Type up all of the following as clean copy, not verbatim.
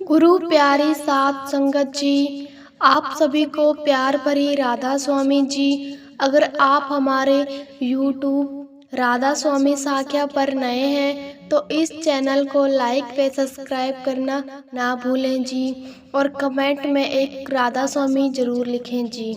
गुरु प्यारी सात संगत जी, आप सभी को प्यार भरी राधा स्वामी जी। अगर आप हमारे YouTube राधा स्वामी साख्या पर नए हैं तो इस चैनल को लाइक व सब्सक्राइब करना ना भूलें जी, और कमेंट में एक राधा स्वामी जरूर लिखें जी।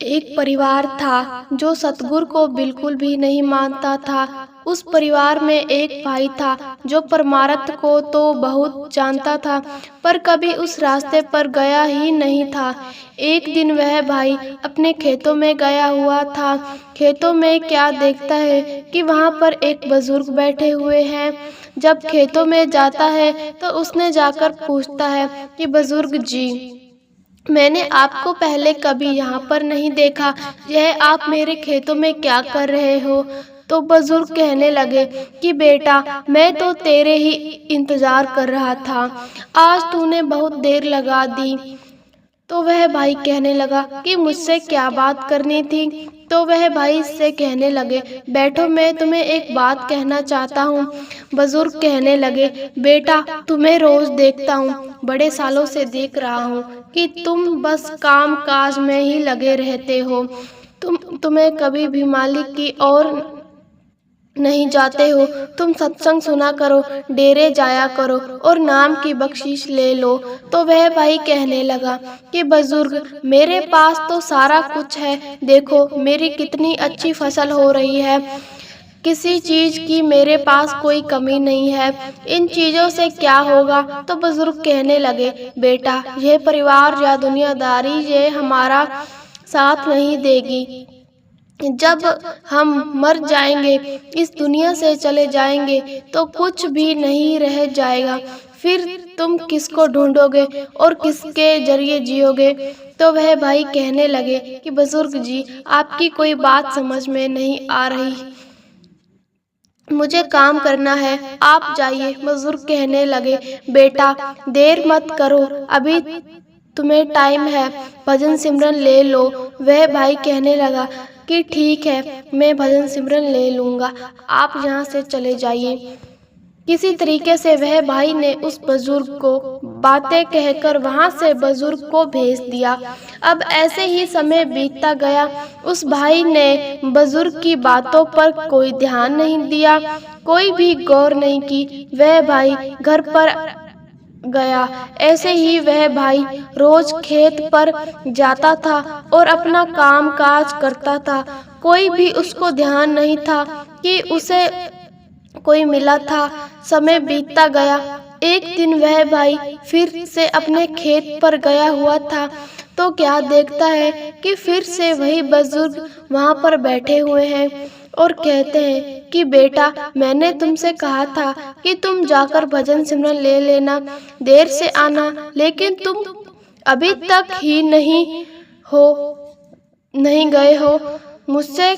एक परिवार था जो सतगुरु को बिल्कुल भी नहीं मानता था। उस परिवार में एक भाई था जो परमार्थ को तो बहुत जानता था, पर कभी उस रास्ते पर गया ही नहीं था। एक दिन वह भाई अपने खेतों में गया हुआ था। खेतों में क्या देखता है कि वहाँ पर एक बुजुर्ग बैठे हुए हैं। जब खेतों में जाता है तो उसने जाकर पूछता है कि बुजुर्ग जी, मैंने आपको पहले कभी यहाँ पर नहीं देखा, यह आप मेरे खेतों में क्या कर रहे हो? तो बुजुर्ग कहने लगे कि बेटा, मैं तो तेरे ही इंतजार कर रहा था, आज तूने बहुत देर लगा दी। तो वह भाई कहने लगा कि मुझसे क्या बात करनी थी? तो वह भाई से कहने लगे, बैठो, मैं तुम्हें एक बात कहना चाहता हूँ। बुजुर्ग कहने लगे, बेटा, तुम्हें रोज देखता हूँ, बड़े सालों से देख रहा हूँ कि तुम बस काम काज में ही लगे रहते हो। तुम्हें कभी भी मालिक की ओर नहीं जाते हो। तुम सत्संग सुना करो, डेरे जाया करो और नाम की बख्शीश ले लो। तो वह भाई कहने लगा कि बुजुर्ग, मेरे पास तो सारा कुछ है, देखो मेरी कितनी अच्छी फसल हो रही है, किसी चीज की मेरे पास कोई कमी नहीं है, इन चीजों से क्या होगा? तो बुजुर्ग कहने लगे, बेटा, यह परिवार या दुनियादारी ये हमारा साथ नहीं देगी। जब हम मर जाएंगे, इस दुनिया से चले जाएंगे, तो कुछ भी नहीं रह जाएगा। फिर तुम किसको ढूंढोगे और किसके जरिए जियोगे? तो वह भाई कहने लगे कि बुजुर्ग जी, आपकी कोई बात समझ में नहीं आ रही, मुझे काम करना है, आप जाइए। बुजुर्ग कहने लगे, बेटा, देर मत करो, अभी तुम्हें टाइम है, भजन सिमरन ले लो। वह भाई कहने लगा कि ठीक है, मैं भजन सिमरन ले लूँगा, आप यहाँ से चले जाइए। किसी तरीके से वह भाई ने उस बुजुर्ग को बातें कहकर वहां से बुजुर्ग को भेज दिया। अब ऐसे ही समय बीतता गया। उस भाई ने बुजुर्ग की बातों पर कोई ध्यान नहीं दिया, कोई भी गौर नहीं की। वह भाई घर पर गया। ऐसे ही वह भाई रोज खेत पर जाता था और अपना काम काज करता था। कोई भी उसको ध्यान नहीं था कि उसे कोई मिला था। समय बीतता गया। एक दिन वह भाई फिर से अपने खेत पर गया हुआ था, तो क्या देखता है कि फिर से वही बुजुर्ग वहां पर बैठे हुए हैं और कहते हैं कि बेटा, मैंने तुमसे कहा था कि तुम जाकर भजन सिमरन ले लेना, देर से आना, लेकिन तुम अभी तक ही नहीं गए हो। मुझसे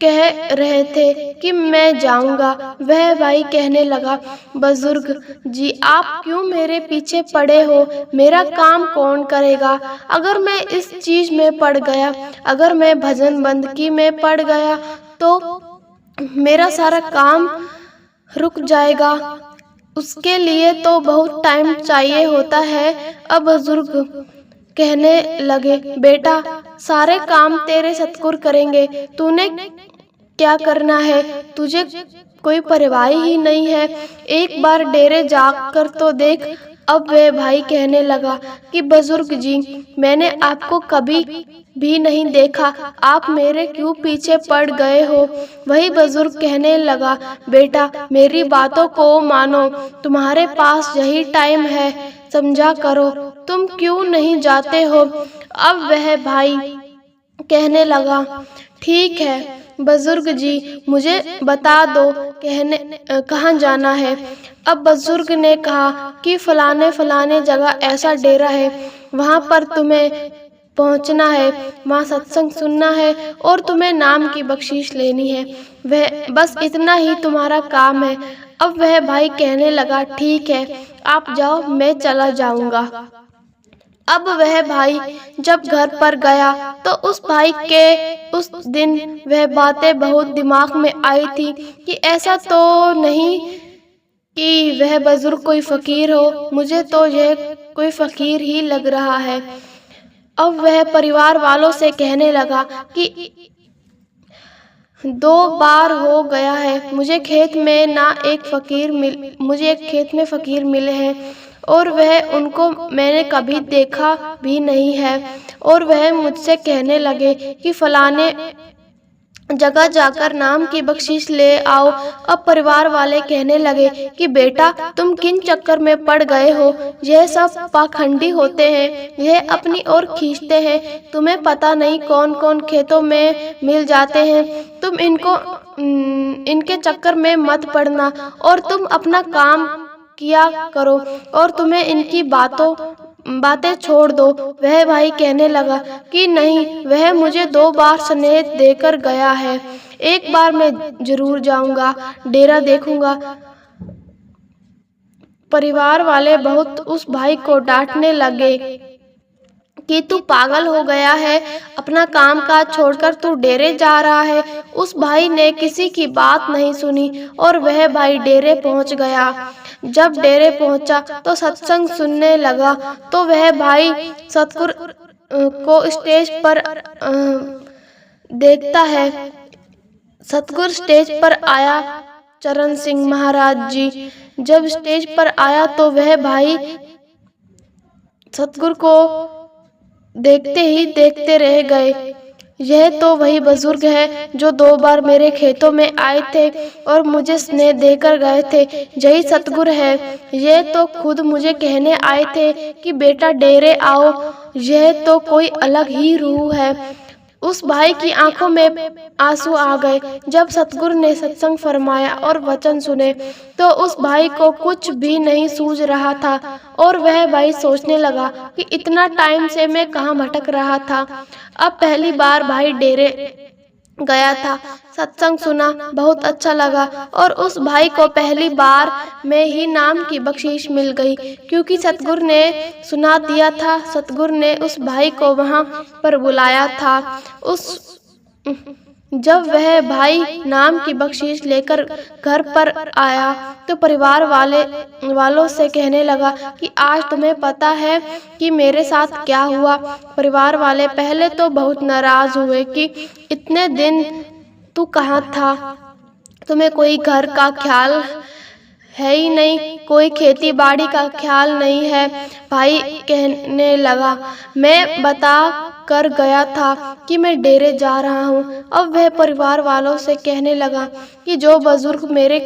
कह रहे थे कि मैं जाऊंगा। वह भाई कहने लगा, बुजुर्ग जी, आप क्यों मेरे पीछे पड़े हो? मेरा काम कौन करेगा? अगर मैं इस चीज में पड़ गया, अगर मैं भजन बंदगी में पड़ गया, तो मेरा सारा काम रुक जाएगा। उसके लिए तो बहुत टाइम चाहिए होता है। अब बुजुर्ग कहने लगे, बेटा, सारे काम तेरे सतगुरु करेंगे, तूने क्या करना है? तुझे कोई परवाह ही नहीं है, एक बार डेरे जाकर तो देख। अब वह भाई कहने लगा कि बुजुर्ग जी, मैंने आपको कभी भी नहीं देखा, आप मेरे क्यों पीछे पड़ गए हो? वही बुजुर्ग कहने लगा, बेटा, मेरी बातों को मानो, तुम्हारे पास यही टाइम है, समझा करो, तुम क्यों नहीं जाते हो? अब वह भाई कहने लगा, ठीक है बुजुर्ग जी, मुझे बता दो कहाँ जाना है। अब बुजुर्ग ने कहा कि फलाने जगह ऐसा डेरा है, वहाँ पर तुम्हें पहुँचना है, वहाँ सत्संग सुनना है और तुम्हें नाम की बख्शीश लेनी है। वह बस इतना ही तुम्हारा काम है। अब वह भाई कहने लगा, ठीक है, आप जाओ, मैं चला जाऊंगा। अब वह भाई जब घर पर गया तो उस भाई के उस दिन वह बातें बहुत दिमाग में आई थी कि ऐसा तो नहीं कि वह बुजुर्ग कोई फकीर हो। मुझे तो यह कोई फकीर ही लग रहा है। अब वह परिवार वालों से कहने लगा कि 2 बार हो गया है मुझे एक खेत में फकीर मिले हैं और वह उनको मैंने कभी देखा भी नहीं है। और वह मुझसे कहने लगे कि फलाने जगह जाकर नाम की बख्शीश ले आओ। अब परिवार वाले कहने लगे कि बेटा तुम किन चक्कर में पड़ गए हो, यह सब पाखंडी होते हैं, यह अपनी ओर खींचते हैं, तुम्हें पता नहीं कौन कौन खेतों में मिल जाते हैं। तुम इनके चक्कर में मत पड़ना और तुम अपना काम किया करो और तुम्हें इनकी बातें छोड़ दो। वह भाई कहने लगा कि नहीं, वह मुझे 2 बार स्नेह देकर गया है, एक बार मैं जरूर जाऊंगा, डेरा देखूंगा। परिवार वाले बहुत उस भाई को डांटने लगे कि तू पागल हो गया है, अपना काम काज छोड़कर तू डेरे जा रहा है। उस भाई ने किसी की बात नहीं सुनी और वह भाई डेरे पहुंच गया। जब डेरे पहुंचा तो सत्संग सुनने लगा तो वह भाई सतगुरु को स्टेज पर देखता है। सतगुरु स्टेज पर आया। चरण सिंह महाराज जी जब स्टेज पर आया तो वह भाई सतगुरु को देखते ही देखते रह गए। यह तो वही बुजुर्ग है जो 2 बार मेरे खेतों में आए थे और मुझे स्नेह देकर गए थे, यही सतगुरु है। यह तो खुद मुझे कहने आए थे कि बेटा डेरे आओ, यह तो कोई अलग ही रूह है। उस भाई की आंखों में आंसू आ गए जब सतगुरु ने सत्संग फरमाया और वचन सुने तो उस भाई को कुछ भी नहीं सूझ रहा था और वह भाई सोचने लगा कि इतना टाइम से मैं कहाँ भटक रहा था। अब पहली बार भाई डेरे गया था, सत्संग सुना, बहुत अच्छा लगा और उस भाई को पहली बार में ही नाम की बख्शीश मिल गई क्योंकि सतगुरु ने सुना दिया था। सतगुरु ने उस भाई को वहां पर बुलाया था। जब वह भाई नाम की बख्शीश लेकर घर पर आया तो परिवार वालों से कहने लगा कि आज तुम्हें पता है कि मेरे साथ क्या हुआ। परिवार वाले पहले तो बहुत नाराज हुए कि इतने दिन तू कहाँ था, तुम्हें कोई घर का ख्याल है ही नहीं, कोई खेती बाड़ी का ख्याल नहीं है। भाई कहने लगा मैं बता कर गया था कि मैं डेरे जा रहा हूँ। अब वह परिवार वालों से कहने लगा कि जो बुजुर्ग मेरे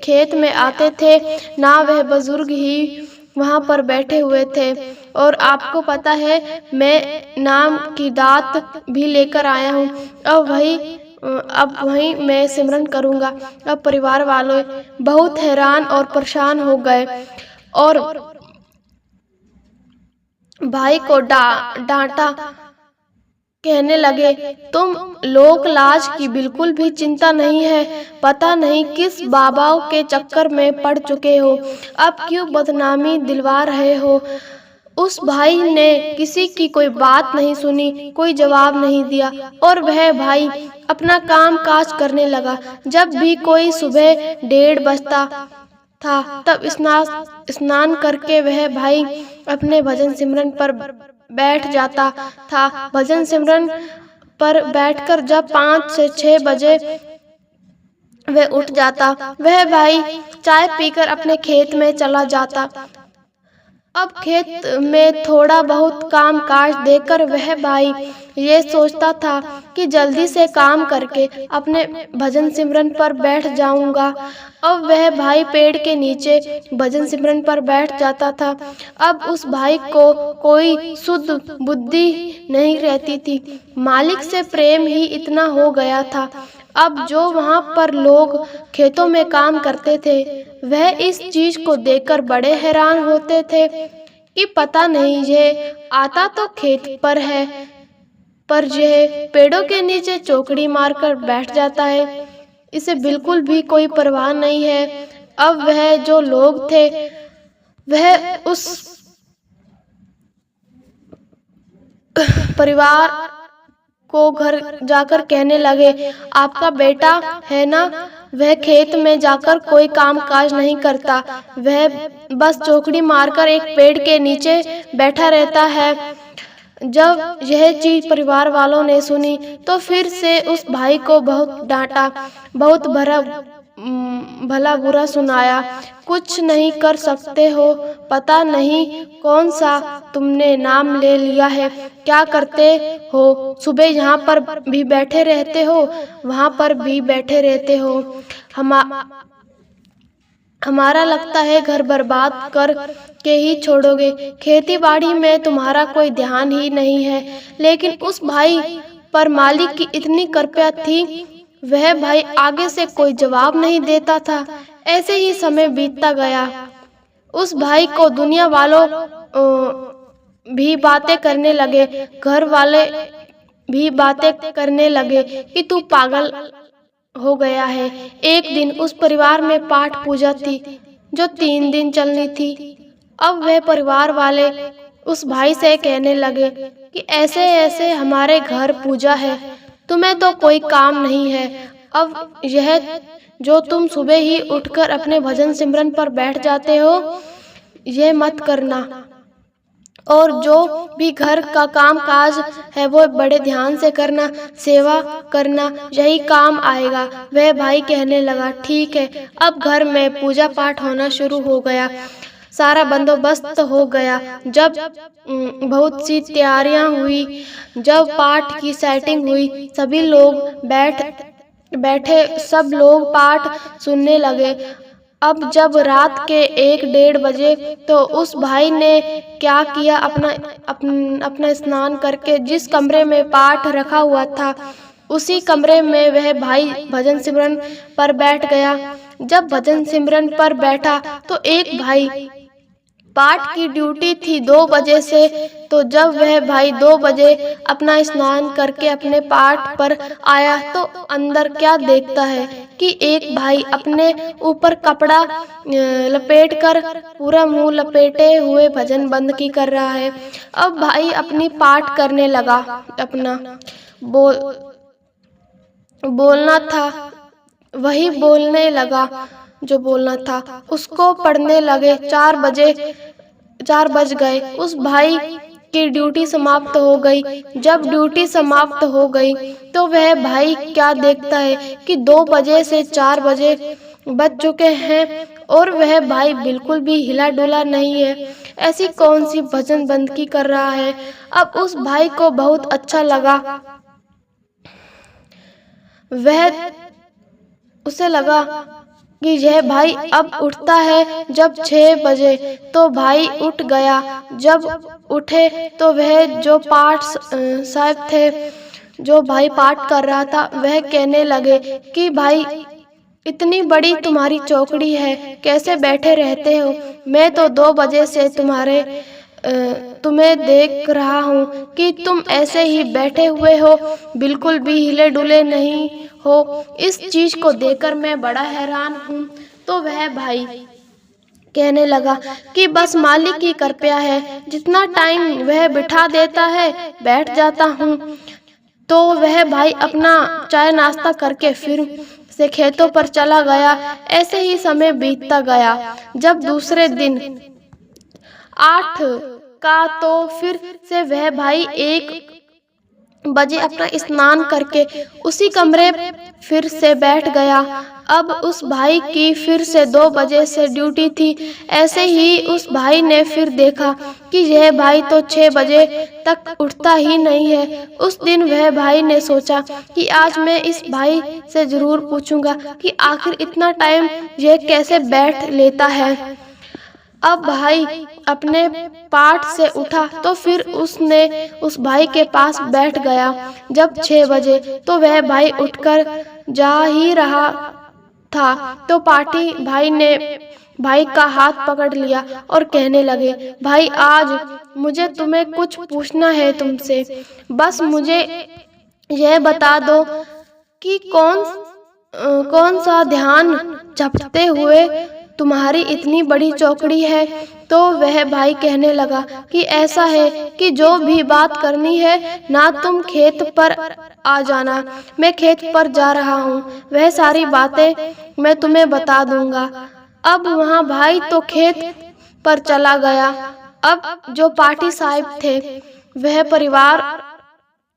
खेत में आते थे ना, वह बुजुर्ग ही वहाँ पर बैठे हुए थे और आपको पता है मैं नाम की दात भी लेकर आया हूँ। अब वहीं मैं सिमरन करूँगा। अब परिवार वाले बहुत हैरान और परेशान हो गए और भाई को डांटा। कहने लगे तुम लोक लाज की बिल्कुल भी चिंता नहीं है, पता नहीं किस बाबाओं के चक्कर में पड़ चुके हो, अब क्यों बदनामी दिलवा रहे हो। उस भाई ने किसी की कोई बात नहीं सुनी, कोई जवाब नहीं दिया और वह भाई अपना काम काज करने लगा। जब भी कोई सुबह 1:30 बजता था तब स्नान करके वह भाई अपने भजन सिमरन पर बैठ जाता था। भजन सिमरन पर बैठकर जब 5 से 6 बजे वह उठ जाता, वह भाई चाय पीकर अपने खेत में चला जाता। अब खेत में थोड़ा बहुत काम काज देकर वह भाई ये सोचता था कि जल्दी से काम करके अपने भजन सिमरन पर बैठ जाऊंगा। अब वह भाई पेड़ के नीचे भजन सिमरन पर बैठ जाता था। अब उस भाई को कोई शुद्ध बुद्धि नहीं रहती थी, मालिक से प्रेम ही इतना हो गया था। अब जो वहाँ पर लोग खेतों में काम करते थे वह इस चीज को देखकर बड़े हैरान होते थे कि पता नहीं ये आता तो खेत पर है पर यह पेड़ों के नीचे चौकड़ी मारकर बैठ जाता है, इसे बिल्कुल भी कोई परवाह नहीं है। अब वह जो लोग थे वह उस परिवार को घर जाकर कहने लगे, आपका बेटा है ना, वह खेत में जाकर कोई काम काज नहीं करता, वह बस चौकड़ी मारकर एक पेड़ के नीचे बैठा रहता है। जब यह चीज परिवार वालों ने सुनी तो फिर से उस भाई को बहुत डांटा, बहुत भला बुरा सुनाया। कुछ नहीं कर सकते हो, पता नहीं कौन सा तुमने नाम ले लिया है, क्या करते हो, सुबह यहाँ पर भी बैठे रहते हो, वहाँ पर भी बैठे रहते हो, हमारा लगता है घर बर्बाद कर के ही छोड़ोगे, खेती बाड़ी में तुम्हारा कोई ध्यान ही नहीं है। लेकिन उस भाई पर मालिक की इतनी कृपा थी, वह भाई आगे से कोई जवाब नहीं देता था। ऐसे ही समय बीतता गया। उस भाई को दुनिया वालों भी बातें करने लगे, घर वाले भी बातें करने लगे कि तू पागल हो गया है। एक दिन उस परिवार में पाठ पूजा थी जो 3 दिन चलनी थी। अब वह परिवार वाले उस भाई से कहने लगे कि ऐसे ऐसे हमारे घर पूजा है, तुम्हें तो कोई काम नहीं है। अब यह जो तुम सुबह ही उठकर अपने भजन सिमरन पर बैठ जाते हो, यह मत करना, और जो भी घर का काम काज है वो बड़े ध्यान से करना, सेवा करना, यही काम आएगा। वह भाई कहने लगा, ठीक है। अब घर में पूजा पाठ होना शुरू हो गया, सारा बंदोबस्त हो गया। जब बहुत सी तैयारियां हुई, जब पाठ की सेटिंग हुई, सभी लोग बैठे सब लोग पाठ सुनने लगे। अब जब रात के 1-1:30 बजे तो उस भाई ने क्या किया, अपना स्नान करके जिस कमरे में पाठ रखा हुआ था उसी कमरे में वह भाई भजन सिमरन पर बैठ गया। जब भजन सिमरन पर बैठा तो एक भाई पाठ की ड्यूटी थी 2 बजे से, तो जब वह भाई 2 बजे अपना स्नान करके अपने पाठ पर आया तो अंदर क्या देखता है कि एक भाई अपने ऊपर कपड़ा लपेटकर पूरा मुंह लपेटे हुए भजन बंद की कर रहा है। अब भाई अपनी पाठ करने लगा, अपना बोलना था वही बोलने लगा जो बोलना था, उसको पढ़ने लगे। 4 बज गए। उस भाई की ड्यूटी समाप्त हो गई। जब ड्यूटी समाप्त हो गई तो वह भाई क्या देखता है कि 2 बजे से 4 बजे बज चुके हैं और वह भाई बिल्कुल भी हिला डुला नहीं है। ऐसी कौन सी भजन बंदगी कर रहा है। अब उस भाई को बहुत अच्छा लगा। उसे लगा कि यह भाई अब उठता है जब 6 बजे, तो भाई उठ गया। जब उठे तो वह जो पाठ साहब थे, जो भाई पाठ कर रहा था, वह कहने लगे कि भाई इतनी बड़ी तुम्हारी चौकड़ी है, कैसे बैठे रहते हो। मैं तो 2 बजे से तुम्हें देख रहा हूँ कि तुम ऐसे ही बैठे हुए हो, बिल्कुल भी हिले डुले नहीं हो। इस चीज को देखकर मैं बड़ा हैरान हूँ। तो वह भाई कहने लगा कि बस मालिक की कृपा है, जितना टाइम वह बिठा देता है बैठ जाता हूँ। तो वह भाई अपना चाय नाश्ता करके फिर से खेतों पर चला गया। ऐसे ही समय बीतता गया। जब दूसरे दिन 8 का तो फिर से वह भाई 1 बजे अपना स्नान करके उसी कमरे फिर से बैठ गया। अब उस भाई की फिर से 2 बजे से ड्यूटी थी। ऐसे ही उस भाई ने फिर देखा कि यह भाई तो 6 बजे तक उठता ही नहीं है। उस दिन वह भाई ने सोचा कि आज मैं इस भाई से जरूर पूछूंगा कि आखिर इतना टाइम यह कैसे बैठ लेता है। अब भाई अपने पाठ से उठा तो फिर उसने उस भाई के पास बैठ गया। जब 6 बजे तो वह भाई उठकर जा ही रहा था तो पाठी भाई ने भाई का हाथ पकड़ लिया और कहने लगे, भाई आज मुझे तुम्हें कुछ पूछना है तुमसे। बस मुझे यह बता दो कि कौन सा ध्यान जपते हुए तुम्हारी इतनी बड़ी चौकड़ी है। तो वह भाई कहने लगा कि ऐसा है कि जो भी बात करनी है ना तुम खेत पर आ जाना, मैं खेत पर जा रहा हूँ, वह सारी बातें मैं तुम्हें बता दूंगा। अब वहाँ भाई तो खेत पर चला गया। अब जो पाठी साहब थे वह परिवार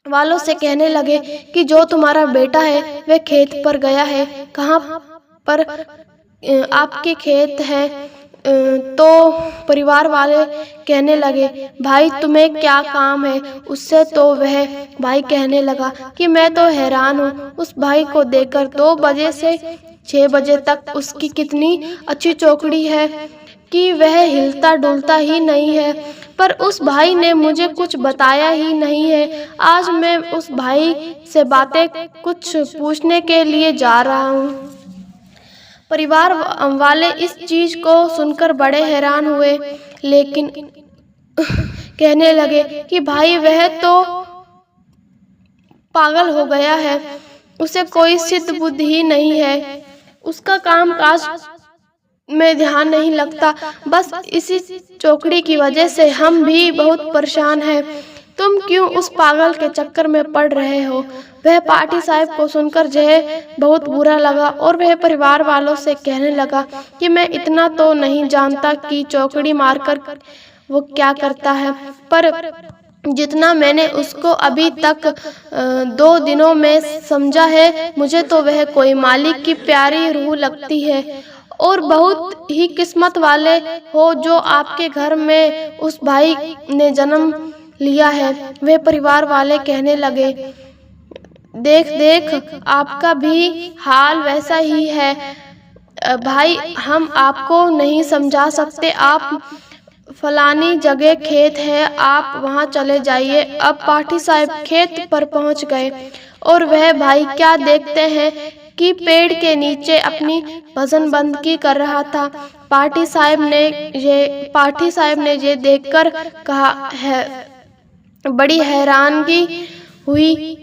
वालों से कहने लगे कि जो तुम्हारा बेटा है वह खेत पर गया है, कहाँ पर आपके खेत है। तो परिवार वाले कहने लगे भाई तुम्हें क्या काम है उससे। तो वह भाई कहने लगा कि मैं तो हैरान हूँ उस भाई को देखकर, 2 बजे से 6 बजे तक उसकी कितनी अच्छी चौकड़ी है कि वह हिलता डुलता ही नहीं है, पर उस भाई ने मुझे कुछ बताया ही नहीं है। आज मैं उस भाई से बातें कुछ पूछने के लिए जा रहा हूँ। परिवार वाले इस चीज को सुनकर बड़े हैरान हुए, लेकिन कहने लगे कि भाई वह तो पागल हो गया है, उसे कोई सिद्ध बुद्धि ही नहीं है, उसका काम काज में ध्यान नहीं लगता, बस इसी चौकड़ी की वजह से हम भी बहुत परेशान हैं। तुम क्यों उस पागल के चक्कर में पड़ रहे हो। वह पाठी साहब को सुनकर जय बहुत बुरा लगा और वह परिवार वालों से कहने लगा कि मैं इतना तो नहीं जानता कि चौकड़ी मारकर वो क्या करता है, पर जितना मैंने उसको अभी तक 2 दिनों में समझा है, मुझे तो वह कोई मालिक की प्यारी रूह लगती है और बहुत ही किस्मत वाले हो जो आपके घर में उस भाई ने जन्म लिया है। वे परिवार वाले कहने लगे देख देख आपका भी हाल वैसा ही है भाई, हम आपको नहीं समझा सकते। आप फलानी जगह खेत है, आप वहां चले जाइए। अब पाठी साहब खेत पर पहुंच गए और वह भाई क्या देखते हैं कि पेड़ के नीचे अपनी भजन बंदगी कर रहा था। पाठी साहब ने ये देखकर कहा है, बड़ी हैरानगी हुई,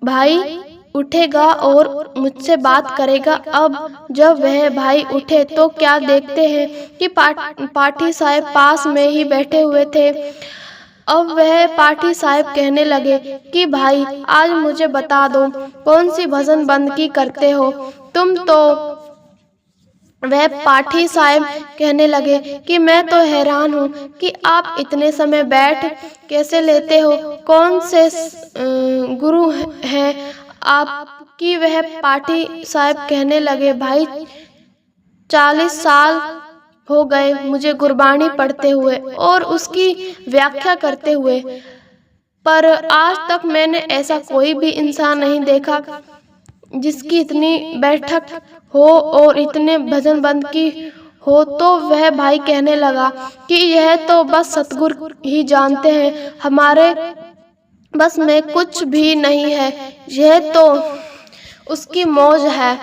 भाई उठेगा और मुझसे बात करेगा। अब जब वह भाई उठे तो क्या देखते हैं कि पाठी साहब पास में ही बैठे हुए थे। अब वह पाठी साहब कहने लगे कि भाई आज मुझे बता दो कौन सी भजन बंदगी करते हो तुम। तो वह पाठी साहब कहने लगे कि मैं तो हैरान हूँ कि आप इतने समय बैठ कैसे लेते हो, कौन से गुरु हैं आपकी। वह पाठी साहब कहने लगे भाई 40 साल हो गए मुझे गुरबानी पढ़ते हुए और उसकी व्याख्या करते हुए, पर आज तक मैंने ऐसा कोई भी इंसान नहीं देखा जिसकी इतनी बैठक हो और इतने भजन बंद की हो। तो वह भाई कहने लगा कि यह तो बस सतगुरु ही जानते हैं, हमारे बस में कुछ भी नहीं है, यह तो उसकी मौज है।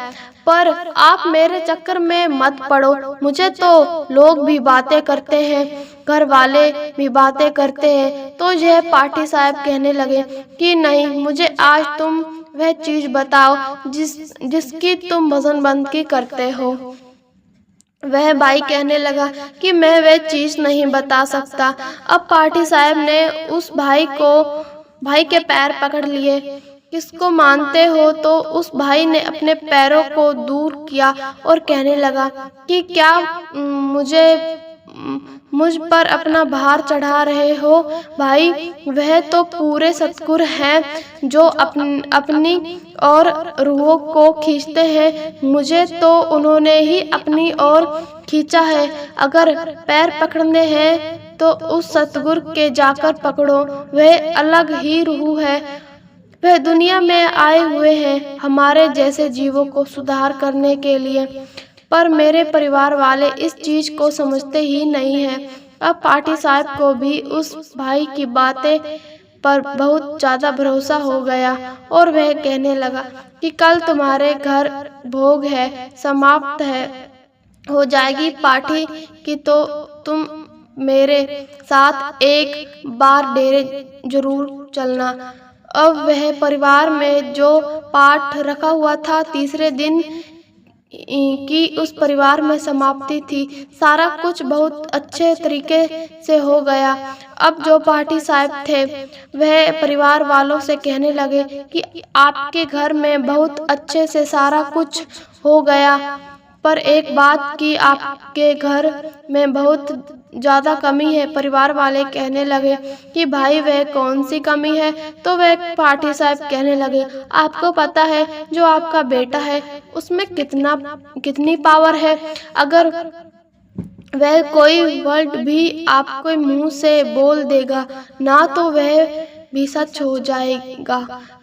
पर आप मेरे चक्कर में मत पड़ो, मुझे तो लोग भी बातें करते हैं, घर वाले भी बातें करते हैं। तो यह पाठी साहब कहने लगे कि नहीं, मुझे आज तुम वह चीज बताओ जिसकी तुम भजन बंदगी करते हो। वह भाई कहने लगा कि मैं वह चीज नहीं बता सकता। अब पाठी साहब ने उस भाई के पैर पकड़ लिए। किसको मानते हो। तो उस भाई ने अपने पैरों को दूर किया और कहने लगा कि क्या मुझ पर अपना भार चढ़ा रहे हो भाई। वह तो पूरे सतगुरु हैं जो अपनी और रूहों को खींचते हैं, मुझे तो उन्होंने ही अपनी ओर खींचा है। अगर पैर पकड़ने हैं तो उस सतगुरु के जाकर पकड़ो, वह अलग ही रूह है। वह दुनिया में आए हुए हैं हमारे जैसे जीवों को सुधार करने के लिए, पर मेरे परिवार वाले इस चीज को समझते ही नहीं हैं। अब पाठी साहब को भी उस भाई की बातें पर बहुत ज्यादा भरोसा हो गया और वह कहने लगा कि कल तुम्हारे घर भोग है, समाप्त हो जाएगी पाठी की, तो तुम मेरे साथ एक बार डेरे जरूर चलना। अब वह परिवार में जो पाठ रखा हुआ था तीसरे दिन की उस परिवार में समाप्ति थी। सारा कुछ बहुत अच्छे तरीके से हो गया। अब जो पाठी साहब थे वह परिवार वालों से कहने लगे कि आपके घर में बहुत अच्छे से सारा कुछ हो गया, पर एक बात की आपके घर में बहुत ज्यादा कमी है। परिवार वाले कहने लगे कि भाई वह कौन सी कमी है? तो वह पाठी साहब कहने लगे, आपको पता है जो आपका बेटा है उसमें कितनी पावर है। अगर वह कोई वर्ड भी आपके मुंह से बोल देगा ना तो वह भी सच हो जाएगा।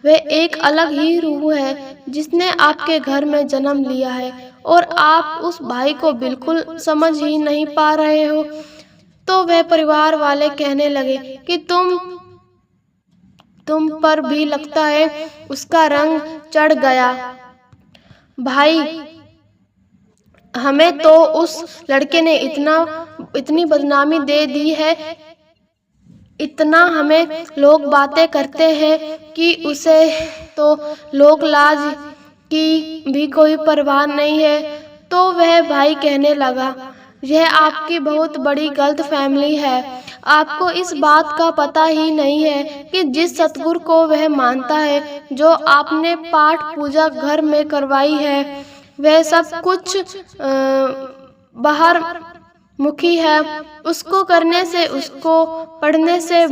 वह एक अलग ही रूह है जिसने आपके घर में जन्म लिया है और आप उस भाई को बिल्कुल समझ ही नहीं पा रहे हो। तो वह परिवार वाले कहने लगे कि तुम पर भी लगता है उसका रंग चढ़ गया। भाई, हमें तो उस लड़के ने इतनी बदनामी दे दी है, इतना हमें लोग बातें करते हैं कि उसे तो लोक लाज की भी कोई परवाह नहीं है। तो वह भाई कहने लगा, यह आपकी बहुत बड़ी गलतफहमी है। आपको इस बात का पता ही नहीं है कि जिस सतगुरु को वह मानता है, जो आपने पाठ पूजा घर में करवाई है, वह सब कुछ बाहर मुखी है। उसको करने से, उसको पढ़ने से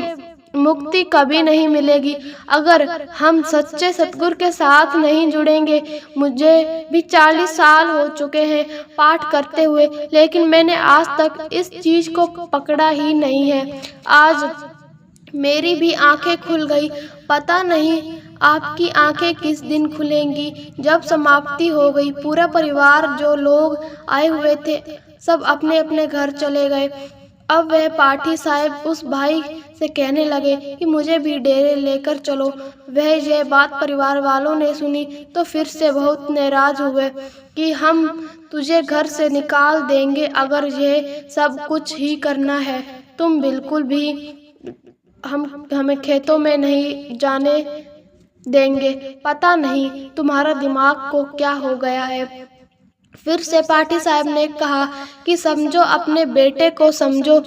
मुक्ति कभी नहीं मिलेगी अगर हम सच्चे सतगुरु के साथ नहीं जुड़ेंगे। मुझे भी 40 साल हो चुके हैं पाठ करते हुए, लेकिन मैंने आज तक इस चीज को पकड़ा ही नहीं है। आज मेरी भी आंखें खुल गई। पता नहीं आपकी आंखें किस दिन खुलेंगी। जब समाप्ति हो गई, पूरा परिवार, जो लोग आए हुए थे, सब अपने अपने घर चले गए। अब वह पाठी साहब उस भाई से कहने लगे कि मुझे भी डेरे लेकर चलो। वह यह बात परिवार वालों ने सुनी तो फिर से बहुत नाराज हुए कि हम तुझे घर से निकाल देंगे अगर यह सब कुछ ही करना है। तुम बिल्कुल भी हमें खेतों में नहीं जाने देंगे। पता नहीं तुम्हारा दिमाग को क्या हो गया है। फिर से पाठी साहब ने कहा कि समझो, अपने बेटे को समझो,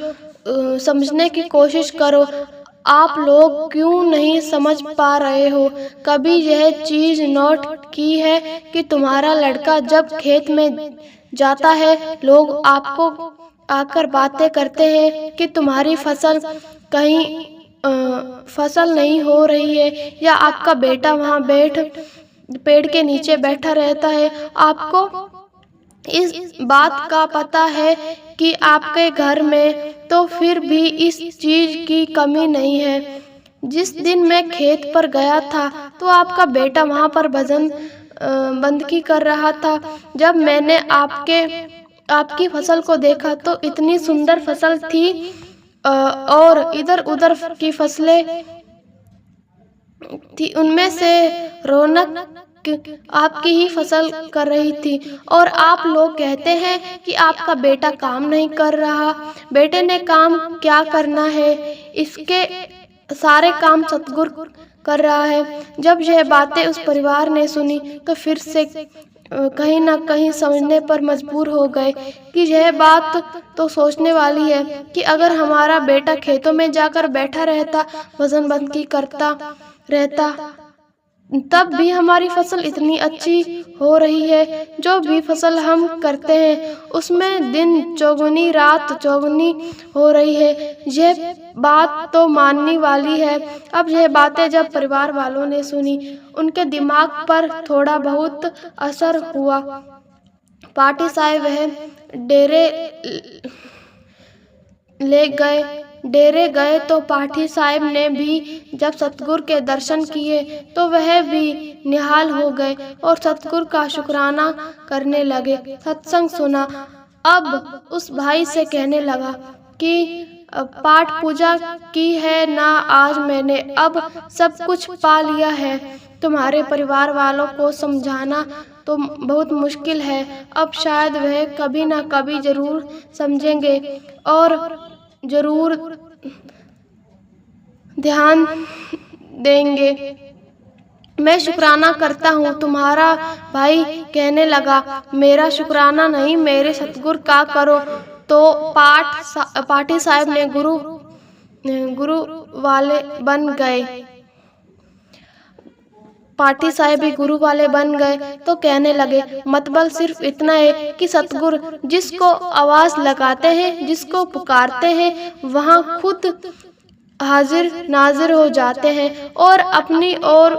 समझने की कोशिश करो। आप लोग क्यों नहीं समझ पा रहे हो? कभी यह चीज नोट की है कि तुम्हारा लड़का जब खेत में जाता है, लोग आपको आकर बातें करते हैं कि तुम्हारी फसल कहीं फसल नहीं हो रही है, या आपका बेटा वहाँ पेड़ के नीचे बैठा रहता है। आपको इस बात का पता है कि आपके घर में तो फिर भी इस चीज की कमी नहीं है। जिस दिन मैं खेत पर गया था तो आपका बेटा वहाँ पर भजन बंदगी कर रहा था। जब मैंने आपकी फसल को देखा तो इतनी सुंदर फसल थी और इधर उधर की फसलें थी, उनमें से रौनक आपकी ही फसल कर रही थी। और आप लोग कहते हैं कि आपका बेटा काम नहीं कर रहा। बेटे ने काम क्या करना है, इसके सारे काम सतगुरु कर रहा है। जब यह बातें उस परिवार ने सुनी तो फिर से कहीं ना कहीं समझने पर मजबूर हो गए कि यह बात तो सोचने वाली है कि अगर हमारा बेटा खेतों में जाकर बैठा रहता, भजन बंदगी करता रहता, तब भी हमारी फसल इतनी अच्छी हो रही है। जो भी फसल हम करते हैं उसमें दिन चौगुनी रात चौगुनी हो रही है। यह बात तो मानने वाली है। अब यह बातें जब परिवार वालों ने सुनी, उनके दिमाग पर थोड़ा बहुत असर हुआ। पाठी साहब वह डेरे गए तो पाठी साहब ने भी जब सतगुरु के दर्शन किए तो वह भी निहाल हो गए और सतगुरु का शुक्राना करने लगे। सत्संग सुना। अब उस भाई से कहने लगा कि पाठ पूजा की है ना आज मैंने, अब सब कुछ पा लिया है। तुम्हारे परिवार वालों को समझाना तो बहुत मुश्किल है। अब शायद वह कभी ना कभी जरूर समझेंगे और जरूर ध्यान देंगे। मैं शुक्राना करता हूँ। तुम्हारा भाई कहने लगा, मेरा शुक्राना नहीं, मेरे सतगुरु का करो। तो पाठी साहब ने गुरु वाले बन गए। पाठी साहब भी गुरु वाले बन गए तो कहने लगे, मतबल सिर्फ इतना है कि सतगुरु जिसको आवाज लगाते हैं, जिसको पुकारते हैं, वहाँ खुद हाजिर नाजिर हो जाते हैं और अपनी ओर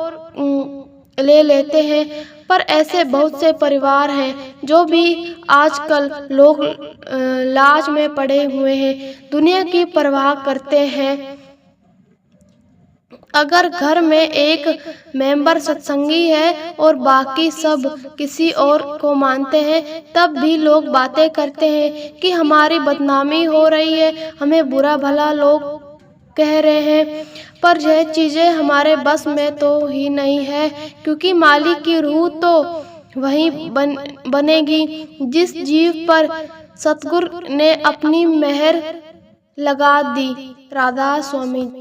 ले लेते हैं। पर ऐसे बहुत से परिवार हैं जो भी आजकल लोग लाज में पड़े हुए हैं, दुनिया की परवाह करते हैं। अगर घर में एक मेंबर सत्संगी है और बाकी सब किसी और को मानते हैं, तब भी लोग बातें करते हैं कि हमारी बदनामी हो रही है, हमें बुरा भला लोग कह रहे हैं। पर यह चीज़ें हमारे बस में तो ही नहीं है, क्योंकि मालिक की रूह तो वही बनेगी जिस जीव पर सतगुरु ने अपनी मेहर लगा दी। राधा स्वामी।